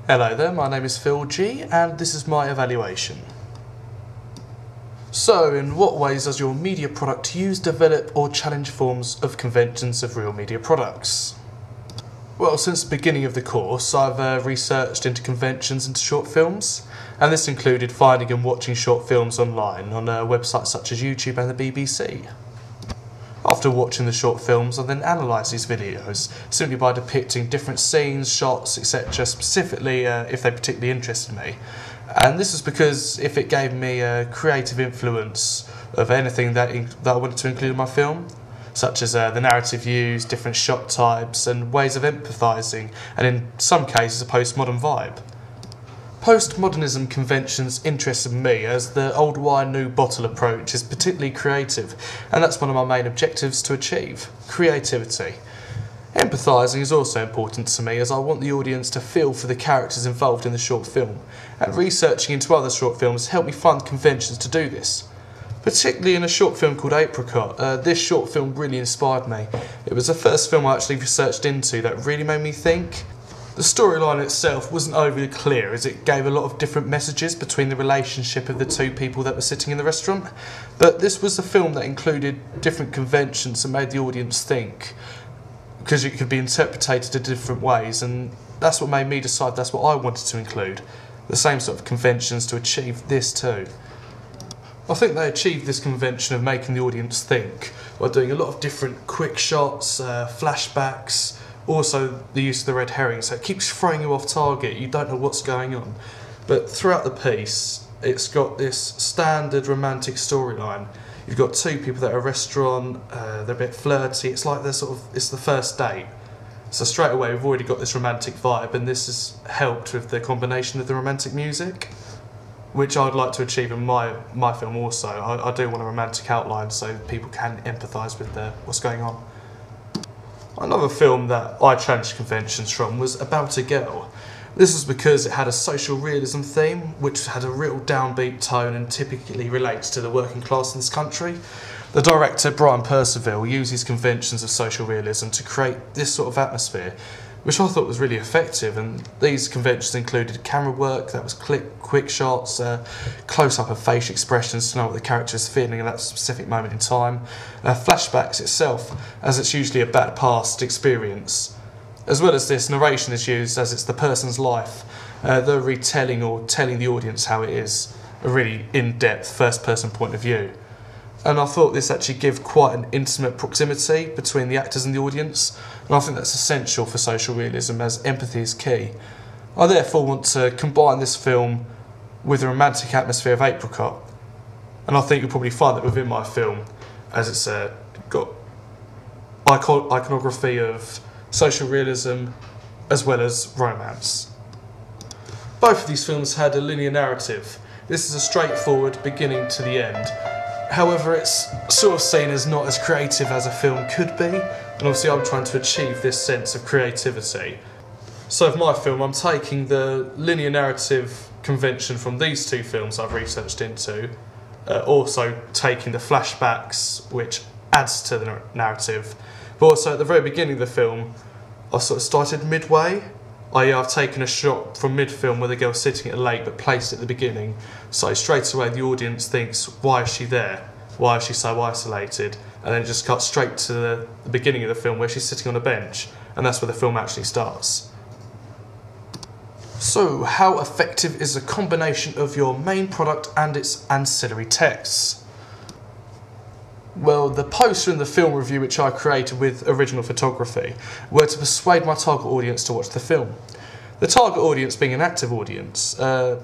Hello there, my name is Phil G and this is my evaluation. So, in what ways does your media product use, develop or challenge forms of conventions of real media products? Well, since the beginning of the course I've researched into conventions into short films, and this included finding and watching short films online on websites such as YouTube and the BBC. After watching the short films, I then analyse these videos simply by depicting different scenes, shots, etc. specifically if they particularly interested me. And this is because if it gave me a creative influence of anything that I wanted to include in my film, such as the narrative used, different shot types and ways of empathising, and in some cases a postmodern vibe. Postmodernism conventions interested me as the old wine new bottle approach is particularly creative, and that's one of my main objectives to achieve: creativity. Empathising is also important to me as I want the audience to feel for the characters involved in the short film, and researching into other short films helped me find conventions to do this. Particularly in a short film called Apricot, this short film really inspired me. It was the first film I actually researched into that really made me think. The storyline itself wasn't overly clear as it gave a lot of different messages between the relationship of the two people that were sitting in the restaurant, but this was a film that included different conventions and made the audience think, because it could be interpreted in different ways, and that's what made me decide that's what I wanted to include, the same sort of conventions to achieve this too. I think they achieved this convention of making the audience think by doing a lot of different quick shots, flashbacks, also the use of the red herring, so it keeps throwing you off target, you don't know what's going on. But throughout the piece, it's got this standard romantic storyline. You've got two people that are at a restaurant, they're a bit flirty, it's like it's the first date. So straight away we've already got this romantic vibe, and this has helped with the combination of the romantic music, which I'd like to achieve in my film also. I do want a romantic outline so people can empathise with what's going on. Another film that I challenged conventions from was About a Girl. This was because it had a social realism theme, which had a real downbeat tone and typically relates to the working class in this country. The director, Brian Percival, uses conventions of social realism to create this sort of atmosphere, which I thought was really effective, and these conventions included camera work that was quick shots, close-up of facial expressions to know what the character is feeling at that specific moment in time, flashbacks itself, as it's usually a bad past experience. As well as this, narration is used as it's the person's life, the retelling or telling the audience how it is, a really in-depth first-person point of view. And I thought this actually gave quite an intimate proximity between the actors and the audience, and I think that's essential for social realism as empathy is key. I therefore want to combine this film with the romantic atmosphere of Apricot, and I think you'll probably find that within my film, as it's got iconography of social realism as well as romance. Both of these films had a linear narrative. This is a straightforward beginning to the end. However, it's sort of seen as not as creative as a film could be, and obviously I'm trying to achieve this sense of creativity. So for my film, I'm taking the linear narrative convention from these two films I've researched into, also taking the flashbacks, which adds to the narrative, but also at the very beginning of the film, I've sort of started midway. I've taken a shot from mid-film where the girl's sitting at a lake but placed it at the beginning, so straight away the audience thinks, why is she there? Why is she so isolated? And then it just cuts straight to the beginning of the film where she's sitting on a bench, and that's where the film actually starts. So, how effective is a combination of your main product and its ancillary texts? Well, the poster and the film review which I created with original photography were to persuade my target audience to watch the film. The target audience being an active audience,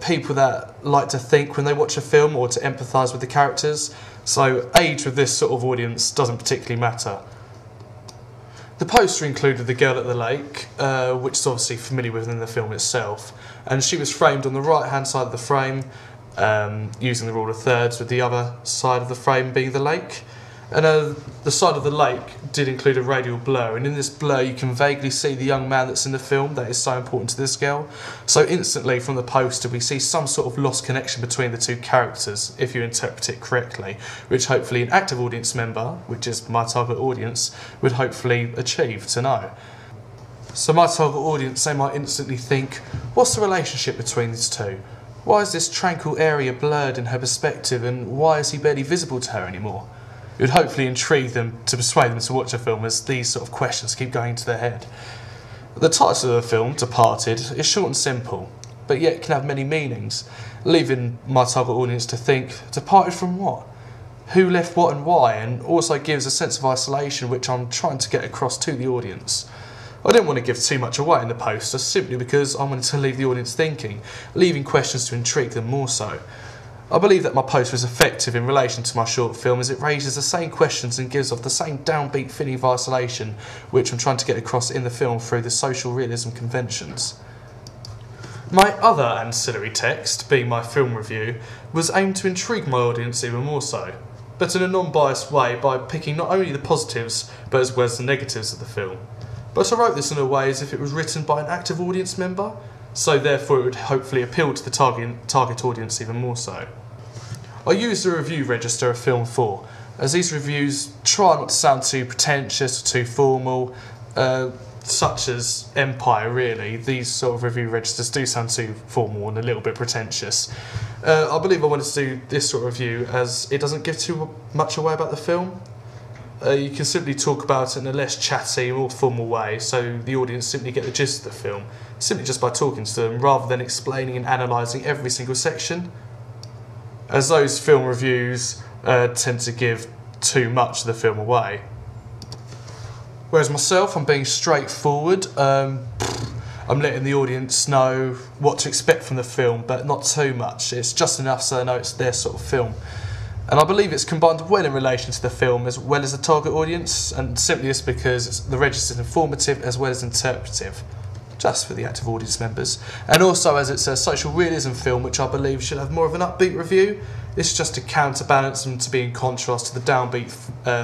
people that like to think when they watch a film or to empathise with the characters, so age with this sort of audience doesn't particularly matter. The poster included the girl at the lake, which is obviously familiar within the film itself, and she was framed on the right hand side of the frame, using the rule of thirds, with the other side of the frame being the lake. And the side of the lake did include a radial blur, and in this blur you can vaguely see the young man that's in the film that is so important to this girl. So instantly from the poster we see some sort of lost connection between the two characters, if you interpret it correctly, which hopefully an active audience member, which is my target audience, would hopefully achieve to know. So my target audience, they might instantly think, what's the relationship between these two? Why is this tranquil area blurred in her perspective, and why is he barely visible to her anymore? It would hopefully intrigue them to persuade them to watch a film, as these sort of questions keep going into their head. The title of the film, Departed, is short and simple, but yet can have many meanings, leaving my target audience to think, departed from what? Who left what and why, and also gives a sense of isolation which I'm trying to get across to the audience. I didn't want to give too much away in the poster simply because I wanted to leave the audience thinking, leaving questions to intrigue them more so. I believe that my poster is effective in relation to my short film, as it raises the same questions and gives off the same downbeat feeling of isolation which I'm trying to get across in the film through the social realism conventions. My other ancillary text, being my film review, was aimed to intrigue my audience even more so, but in a non-biased way by picking not only the positives but as well as the negatives of the film. But I wrote this in a way as if it was written by an active audience member, so therefore it would hopefully appeal to the target audience even more so. I used the review register of Film 4, as these reviews try not to sound too pretentious or too formal, such as Empire really. These sort of review registers do sound too formal and a little bit pretentious. I believe I wanted to do this sort of review as it doesn't give too much away about the film. You can simply talk about it in a less chatty, more formal way, so the audience simply get the gist of the film, simply just by talking to them, rather than explaining and analysing every single section, as those film reviews tend to give too much of the film away. Whereas myself, I'm being straightforward. I'm letting the audience know what to expect from the film, but not too much. It's just enough so they know it's their sort of film. And I believe it's combined well in relation to the film as well as the target audience, and simply just because the register is informative as well as interpretive, just for the active audience members. And also as it's a social realism film, which I believe should have more of an upbeat review. This is just to counterbalance and to be in contrast to the downbeat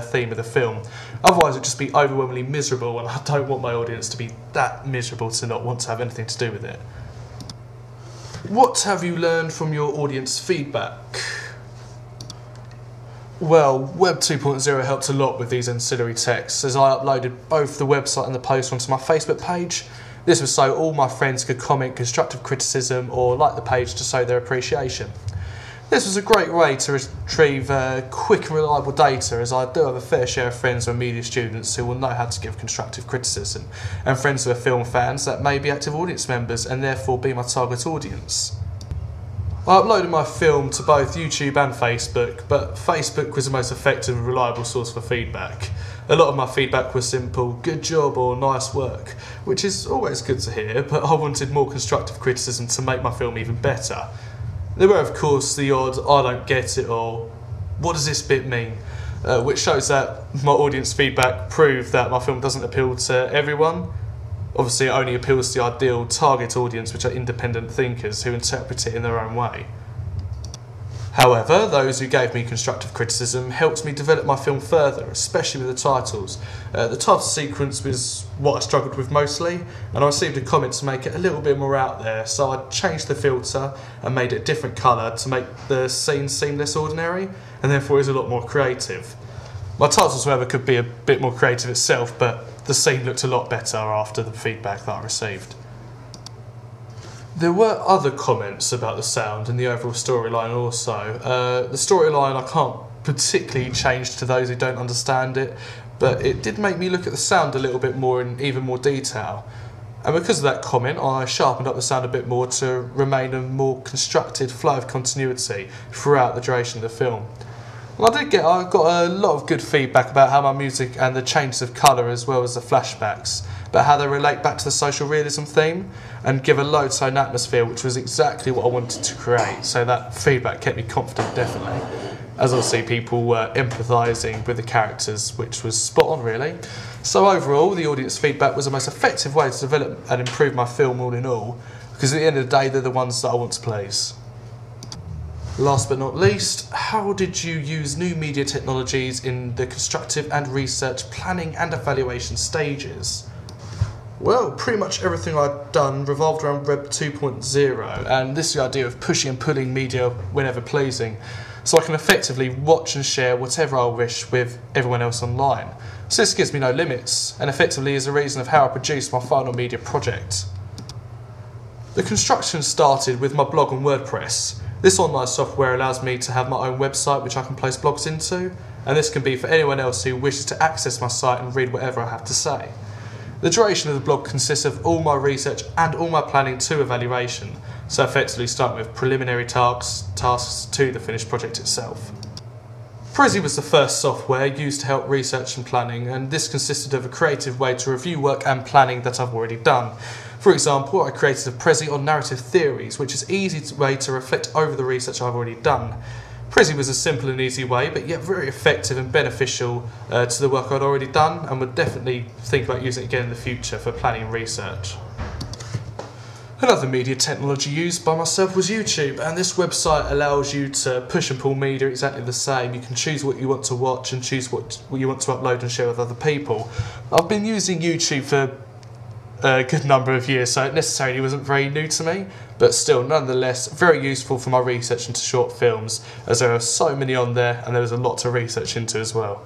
theme of the film. Otherwise it would just be overwhelmingly miserable, and I don't want my audience to be that miserable to not want to have anything to do with it. What have you learned from your audience feedback? Well, Web 2.0 helped a lot with these ancillary texts, as I uploaded both the website and the post onto my Facebook page. This was so all my friends could comment constructive criticism or like the page to show their appreciation. This was a great way to retrieve quick and reliable data, as I do have a fair share of friends who are media students who will know how to give constructive criticism, and friends who are film fans that may be active audience members and therefore be my target audience. I uploaded my film to both YouTube and Facebook, but Facebook was the most effective and reliable source for feedback. A lot of my feedback was simple, good job or nice work, which is always good to hear, but I wanted more constructive criticism to make my film even better. There were of course the odd, I don't get it, or what does this bit mean? Which shows that my audience feedback proved that my film doesn't appeal to everyone. Obviously it only appeals to the ideal target audience, which are independent thinkers who interpret it in their own way. However, those who gave me constructive criticism helped me develop my film further, especially with the titles. The title sequence was what I struggled with mostly, and I received a comment to make it a little bit more out there, so I changed the filter and made it a different colour to make the scene seem less ordinary, and therefore is a lot more creative. My titles, however, could be a bit more creative itself, but the scene looked a lot better after the feedback that I received. There were other comments about the sound and the overall storyline also. The storyline I can't particularly change to those who don't understand it, but it did make me look at the sound a little bit more in even more detail. And because of that comment, I sharpened up the sound a bit more to remain a more constructed flow of continuity throughout the duration of the film. Well, I got a lot of good feedback about how my music and the changes of colour as well as the flashbacks, but how they relate back to the social realism theme and give a low-tone atmosphere, which was exactly what I wanted to create, so that feedback kept me confident definitely, as obviously people were empathising with the characters, which was spot on really. So overall, the audience feedback was the most effective way to develop and improve my film all in all, because at the end of the day they're the ones that I want to please. Last but not least, how did you use new media technologies in the constructive and research planning and evaluation stages? Well, pretty much everything I'd done revolved around Web 2.0, and this is the idea of pushing and pulling media whenever pleasing. so I can effectively watch and share whatever I wish with everyone else online. So this gives me no limits, and effectively is the reason of how I produce my final media project. The construction started with my blog on WordPress. This online software allows me to have my own website which I can place blogs into, and this can be for anyone else who wishes to access my site and read whatever I have to say. The duration of the blog consists of all my research and all my planning to evaluation, so effectively starting with preliminary tasks to the finished project itself. Prezi was the first software used to help research and planning, and this consisted of a creative way to review work and planning that I've already done. For example, I created a Prezi on narrative theories, which is an easy way to reflect over the research I've already done. Prezi was a simple and easy way, but yet very effective and beneficial to the work I'd already done, and would definitely think about using it again in the future for planning and research. Another media technology used by myself was YouTube, and this website allows you to push and pull media exactly the same. You can choose what you want to watch and choose what you want to upload and share with other people. I've been using YouTube for a good number of years, so it necessarily wasn't very new to me, but still nonetheless very useful for my research into short films, as there are so many on there and there was a lot to research into as well.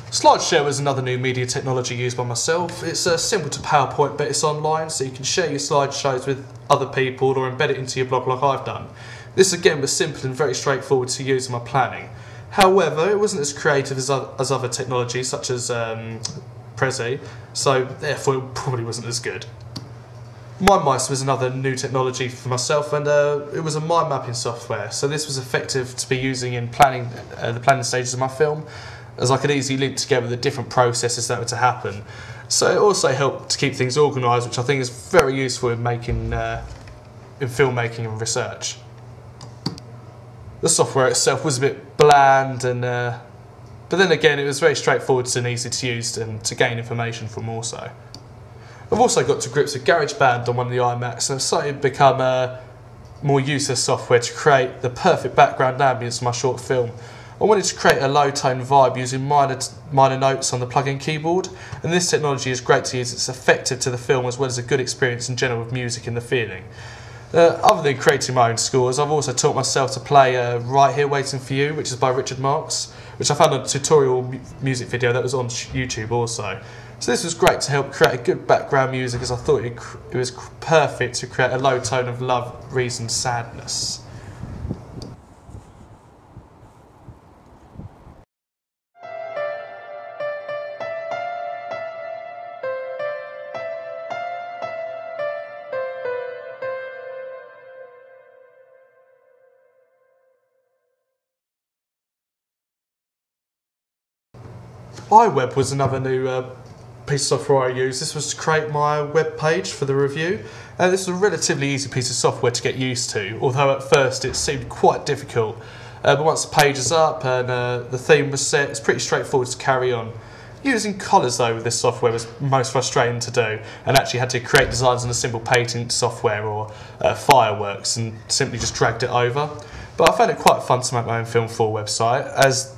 SlideShare was another new media technology used by myself. It's similar to PowerPoint, but it's online, so you can share your slideshows with other people or embed it into your blog like I've done. This again was simple and very straightforward to use in my planning. However, it wasn't as creative as other technologies such as Prezi, so therefore it probably wasn't as good. MindMeister was another new technology for myself, and it was a mind mapping software, so this was effective to be using in planning the planning stages of my film, as I could easily link together the different processes that were to happen. So it also helped to keep things organised, which I think is very useful in making in filmmaking and research. The software itself was a bit bland, and but then again it was very straightforward and easy to use and to gain information from also. I've also got to grips with GarageBand on one of the iMacs, and I've started to become more useless software to create the perfect background ambience for my short film. I wanted to create a low-tone vibe using minor notes on the plug-in keyboard, and this technology is great to use. It's effective to the film as well as a good experience in general with music and the feeling. Other than creating my own scores, I've also taught myself to play Right Here Waiting For You, which is by Richard Marx, which I found on a tutorial music video that was on YouTube also. So this was great to help create a good background music, as I thought it was perfect to create a low tone of love, reason, sadness. iWeb was another new piece of software I used. This was to create my web page for the review, and this was a relatively easy piece of software to get used to, although at first it seemed quite difficult. But once the page is up and the theme was set, it's pretty straightforward to carry on. Using colours though with this software was most frustrating to do, and actually had to create designs in a simple painting software or Fireworks and simply just dragged it over. But I found it quite fun to make my own Film 4 website, as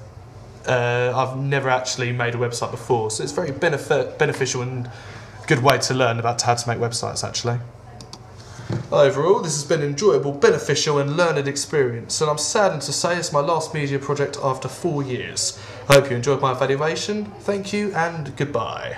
I've never actually made a website before, so it's very beneficial and good way to learn about how to make websites actually. Overall, this has been an enjoyable, beneficial and learned experience, and I'm saddened to say it's my last media project after 4 years. I hope you enjoyed my evaluation. Thank you and goodbye.